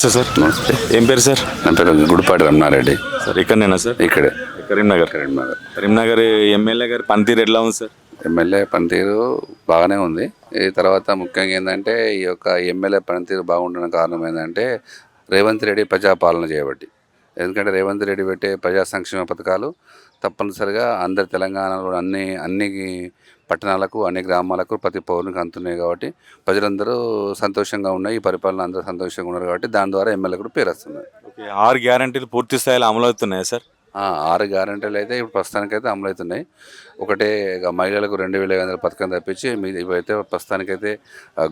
Sir నమస్తే. ఏం పేరు సార్? నా పేరు గుడిపాటి రమణారెడ్డి. సార్ ఇక్కడనేనా సార్? ఇక్కడే కరీంనగర్. కరీంనగర్. కరీంనగర్ ఎమ్మెల్యే గారి పనితీరు ఎట్లా ఉంది సార్? ఎమ్మెల్యే పనితీరు బాగానే ఉంది. ఈ తర్వాత ముఖ్యంగా ఏంటంటే ఈ యొక్క ఎమ్మెల్యే పనితీరు బాగుండడానికి కారణం ఏంటంటే రేవంత్ రెడ్డి ప్రజాపాలన చేయబట్టి. ఎందుకంటే రేవంత్ రెడ్డి పెట్టే ప్రజా సంక్షేమ పథకాలు తప్పనిసరిగా అందరి తెలంగాణలో అన్ని అన్ని పట్టణాలకు అన్ని గ్రామాలకు ప్రతి పౌరునికి అందుతున్నాయి కాబట్టి ప్రజలందరూ సంతోషంగా ఉన్నాయి. ఈ పరిపాలన అందరూ సంతోషంగా ఉన్నారు కాబట్టి దాని ద్వారా ఎమ్మెల్యే కూడా పేరు వస్తుంది. ఓకే, 6 గ్యారంటీలు పూర్తి స్థాయిలో అమలు అవుతున్నాయా సార్? 6 గ్యారెంటీలు అయితే ఇప్పుడు ప్రస్తుతానికైతే అమలవుతున్నాయి. ఒకటే మహిళలకు 2,500 పథకం తప్పించి ఇవైతే ప్రస్తుతానికైతే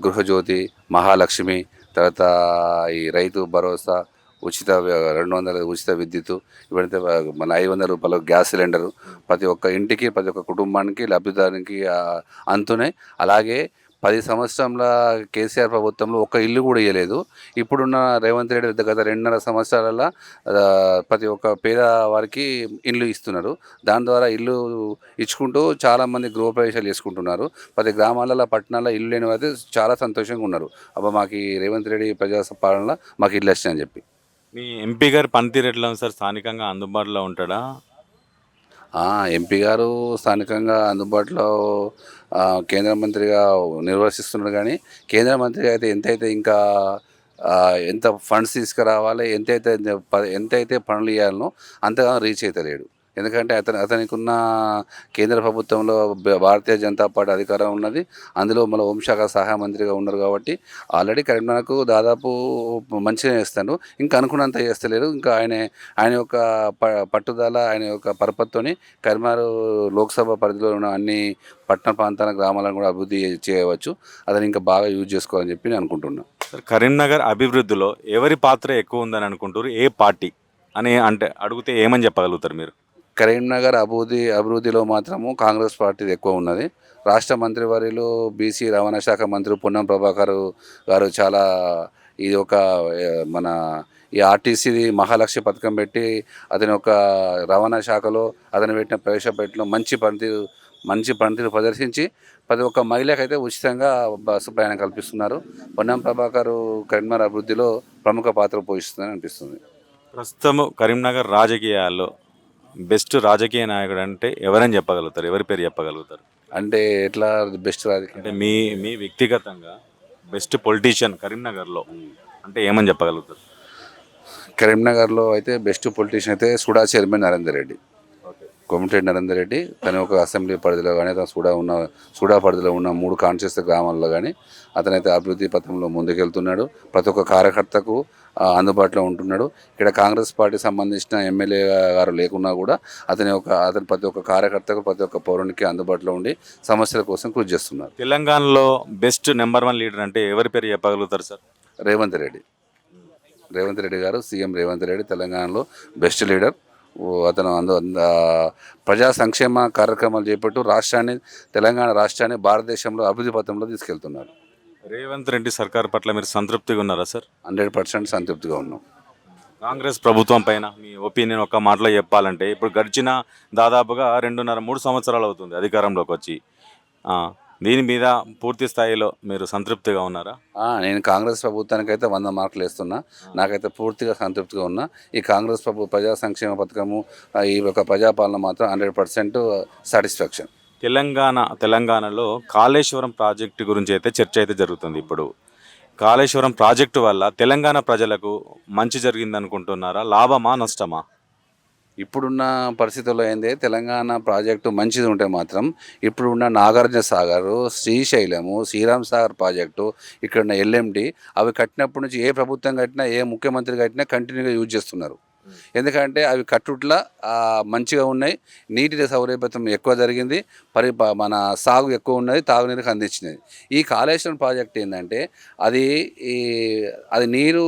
గృహజ్యోతి, మహాలక్ష్మి, తర్వాత ఈ రైతు భరోసా, ఉచిత 200 ఉచిత విద్యుత్, ఇవైతే మన 500 రూపాయలు గ్యాస్ సిలిండరు ప్రతి ఒక్క ఇంటికి ప్రతి ఒక్క కుటుంబానికి లబ్ధిదారునికి అందుతున్నాయి. అలాగే 10 సంవత్సరాల కేసీఆర్ ప్రభుత్వంలో ఒక్క ఇల్లు కూడా ఇవ్వలేదు. ఇప్పుడున్న రేవంత్ రెడ్డి గత 2.5 సంవత్సరాలలో ప్రతి ఒక్క పేదవారికి ఇల్లు ఇస్తున్నారు. దాని ద్వారా ఇల్లు ఇచ్చుకుంటూ చాలామంది గృహప్రవేశాలు చేసుకుంటున్నారు. ప్రతి గ్రామాలలో పట్టణాల్లో ఇల్లు లేని వారు చాలా సంతోషంగా ఉన్నారు. అబ్బా మాకు ఈ రేవంత్ రెడ్డి ప్రజా పాలనలో మాకు ఇల్లు వచ్చినాయని చెప్పి. మీ ఎంపీ గారి పనితీరు ఎట్లా ఉంది సార్? స్థానికంగా అందుబాటులో ఉంటాడా? ఎంపీ గారు స్థానికంగా అందుబాటులో కేంద్ర మంత్రిగా నిర్వహిస్తున్నాడు. కానీ కేంద్ర మంత్రిగా అయితే ఎంతైతే ఇంకా ఎంత ఫండ్స్ తీసుకురావాలి, ఎంతైతే పనులు ఇవ్వాలనో అంతగా రీచ్ అయితే లేడు. ఎందుకంటే అతనికి ఉన్న కేంద్ర ప్రభుత్వంలో భారతీయ జనతా పార్టీ అధికారం ఉన్నది. అందులో మన హోంశాఖ సహాయ మంత్రిగా ఉన్నారు కాబట్టి ఆల్రెడీ కరీంనగర్కు దాదాపు మంచిగా చేస్తాడు. ఇంకా అనుకున్నంత చేస్తలేరు. ఇంకా ఆయన యొక్క పట్టుదల, ఆయన యొక్క పరపతితోని కరీంనగర్ లోక్సభ పరిధిలో ఉన్న అన్ని పట్టణ ప్రాంతాల గ్రామాలను కూడా అభివృద్ధి చేయవచ్చు. అతను ఇంకా బాగా యూజ్ చేసుకోవాలని చెప్పి నేను అనుకుంటున్నాను. కరీంనగర్ అభివృద్ధిలో ఎవరి పాత్ర ఎక్కువ ఉందని అనుకుంటారు? ఏ పార్టీ అని అంటే అడిగితే ఏమని చెప్పగలుగుతారు మీరు? కరీంనగర్ అభివృద్ధిలో మాత్రము కాంగ్రెస్ పార్టీది ఎక్కువ ఉన్నది. రాష్ట్ర మంత్రివర్యులు బీసీ రవాణా శాఖ మంత్రి పొన్నం ప్రభాకర్ గారు చాలా ఇది ఒక మన ఈ ఆర్టీసీది మహాలక్ష్మి పథకం పెట్టి అతని ఒక రవాణా శాఖలో అతను పెట్టిన ప్రవేశపెట్టలో మంచి పనితీరు ప్రదర్శించి ప్రతి ఒక్క మహిళకైతే ఉచితంగా బస్సు ప్రయాణం కల్పిస్తున్నారు. పొన్నం ప్రభాకర్ కరీంనగర్ అభివృద్ధిలో ప్రముఖ పాత్ర పోషిస్తుందని అనిపిస్తుంది. ప్రస్తుతం కరీంనగర్ రాజకీయాల్లో బెస్ట్ రాజకీయ నాయకుడు అంటే ఎవరని చెప్పగలుగుతారు? ఎవరి పేరు చెప్పగలుగుతారు? అంటే ఎట్లా బెస్ట్ రాజకీయ అంటే మీ వ్యక్తిగతంగా బెస్ట్ పొలిటీషియన్ కరీంనగర్లో అంటే ఏమని చెప్పగలుగుతారు? కరీంనగర్లో అయితే బెస్ట్ పొలిటీషియన్ అయితే సుడా చైర్మన్ నరేందర్ రెడ్డి, కోమటిరెడ్డి నరేందర్ రెడ్డి. తన ఒక అసెంబ్లీ పరిధిలో కానీ సుడా పరిధిలో ఉన్న 3 కాన్స్టిట్యూన్సీ గ్రామాల్లో కానీ అతనైతే అభివృద్ధి పథంలో ముందుకెళ్తున్నాడు. ప్రతి ఒక్క కార్యకర్తకు అందుబాటులో ఉంటున్నాడు. ఇక్కడ కాంగ్రెస్ పార్టీ సంబంధించిన ఎమ్మెల్యే గారు లేకున్నా కూడా అతను ప్రతి ఒక్క కార్యకర్తకు ప్రతి ఒక్క పౌరునికి అందుబాటులో ఉండి సమస్యల కోసం కృషి చేస్తున్నారు. తెలంగాణలో బెస్ట్ నెంబర్ 1 లీడర్ అంటే ఎవరి పేరు చెప్పగలుగుతారు సార్? రేవంత్ రెడ్డి గారు, సీఎం రేవంత్ రెడ్డి తెలంగాణలో బెస్ట్ లీడర్. అతను ప్రజా సంక్షేమ కార్యక్రమాలు చేపట్టు తెలంగాణ రాష్ట్రాన్ని భారతదేశంలో అభివృద్ధి పథంలో తీసుకెళ్తున్నారు. రేవంత్ రెడ్డి సర్కార్ పట్ల మీరు సంతృప్తిగా ఉన్నారా సార్? 100% సంతృప్తిగా ఉన్నాం. కాంగ్రెస్ ప్రభుత్వం పైన మీ ఒపీనియన్ ఒక మాటలో చెప్పాలంటే ఇప్పుడు గడిచిన దాదాపుగా 2.5-3 సంవత్సరాలు అవుతుంది అధికారంలోకి వచ్చి. దీని మీద పూర్తి స్థాయిలో మీరు సంతృప్తిగా ఉన్నారా? నేను కాంగ్రెస్ ప్రభుత్వానికి అయితే 100 మార్కులు వేస్తున్నా. నాకైతే పూర్తిగా సంతృప్తిగా ఉన్నా. ఈ కాంగ్రెస్ ప్రజా సంక్షేమ పథకము ఈ యొక్క ప్రజాపాలన మాత్రం 100% సాటిస్ఫాక్షన్. తెలంగాణలో కాళేశ్వరం ప్రాజెక్టు గురించి అయితే చర్చ అయితే జరుగుతుంది. ఇప్పుడు కాళేశ్వరం ప్రాజెక్టు వల్ల తెలంగాణ ప్రజలకు మంచి జరిగింది అనుకుంటున్నారా? లాభమా నష్టమా? ఇప్పుడున్న పరిస్థితుల్లో ఏంది, తెలంగాణ ప్రాజెక్టు మంచిది ఉంటే మాత్రం ఇప్పుడున్న నాగార్జున సాగర్, శ్రీశైలము, శ్రీరామ్ సాగర్ ప్రాజెక్టు, ఇక్కడ ఉన్న ఎల్ఎండి అవి కట్టినప్పటి నుంచి ఏ ప్రభుత్వం కట్టినా ఏ ముఖ్యమంత్రి కట్టినా కంటిన్యూగా యూజ్ చేస్తున్నారు. ఎందుకంటే అవి కట్టుట్లా మంచిగా ఉన్నాయి. నీటి సౌలభ్యం ఎక్కువ జరిగింది. మన సాగు ఎక్కువ ఉన్నది, తాగునీరుకి అందించినది. ఈ కాళేశ్వరం ప్రాజెక్ట్ ఏంటంటే అది నీరు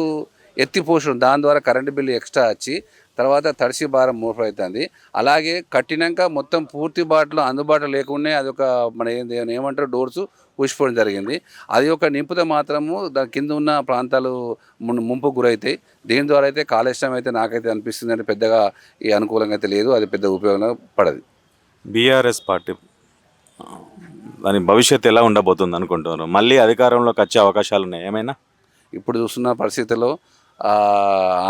ఎత్తిపోషడం, దాని ద్వారా కరెంటు బిల్లు ఎక్స్ట్రా వచ్చి తర్వాత తడిసి భారం మోపవుతుంది. అలాగే కట్టినాక మొత్తం పూర్తి బాటలో అందుబాటులో లేకుండా అది ఒక ఏమంటారు డోర్సు ఊసిపోవడం జరిగింది. అది ఒక నింపుతే మాత్రము దాని కింద ఉన్న ప్రాంతాలు ముంపుకు గురవుతాయి. దీని ద్వారా అయితే కాళేశ్వరం అయితే నాకైతే అనిపిస్తుంది అంటే పెద్దగా ఈ అనుకూలంగా అయితే లేదు, అది పెద్ద ఉపయోగంగా పడదు. బీఆర్ఎస్ పార్టీ దాని భవిష్యత్తు ఎలా ఉండబోతుంది అనుకుంటున్నారు? మళ్ళీ అధికారంలోకి వచ్చే అవకాశాలు ఉన్నాయి ఏమైనా? ఇప్పుడు చూస్తున్న పరిస్థితుల్లో ఆ,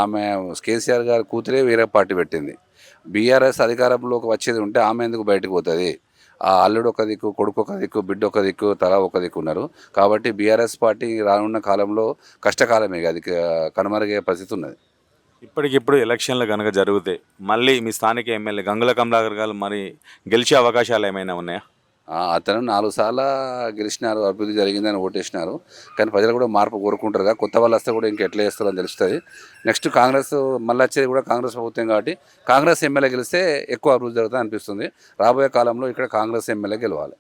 ఆమె కేసీఆర్ గారి కూతురే వేరే పార్టీ పెట్టింది. బీఆర్ఎస్ అధికారంలోకి వచ్చేది ఉంటే ఆమె ఎందుకు బయటకు పోతుంది? ఆ అల్లుడు ఒక దిక్కు, కొడుకు ఒక దిక్కు, బిడ్డ ఒక దిక్కు, తల ఒక దిక్కు ఉన్నారు. కాబట్టి బీఆర్ఎస్ పార్టీ రానున్న కాలంలో కష్టకాలమే, అది కనుమరుగే పరిస్థితి ఉన్నది. ఇప్పటికిప్పుడు ఎలక్షన్లు కనుక జరిగితే మళ్ళీ మీ స్థానిక ఎమ్మెల్యే గంగుల కమలాకర్ గారు మరి గెలిచే అవకాశాలు ఏమైనా ఉన్నాయా? అతను 4 సార్లు గెలిచినారు, అభివృద్ధి జరిగిందని ఓటేసినారు. కానీ ప్రజలు కూడా మార్పు కోరుకుంటారు కదా, కొత్త వాళ్ళు వస్తే కూడా ఇంకా ఎట్లా చేస్తారో అని తెలుస్తుంది. నెక్స్ట్ కాంగ్రెస్ మళ్ళీ వచ్చేది కూడా కాంగ్రెస్ ప్రభుత్వం కాబట్టి కాంగ్రెస్ ఎమ్మెల్యే గెలిస్తే ఎక్కువ అభివృద్ధి జరుగుతుంది అనిపిస్తుంది. రాబోయే కాలంలో ఇక్కడ కాంగ్రెస్ ఎమ్మెల్యే గెలవాలి.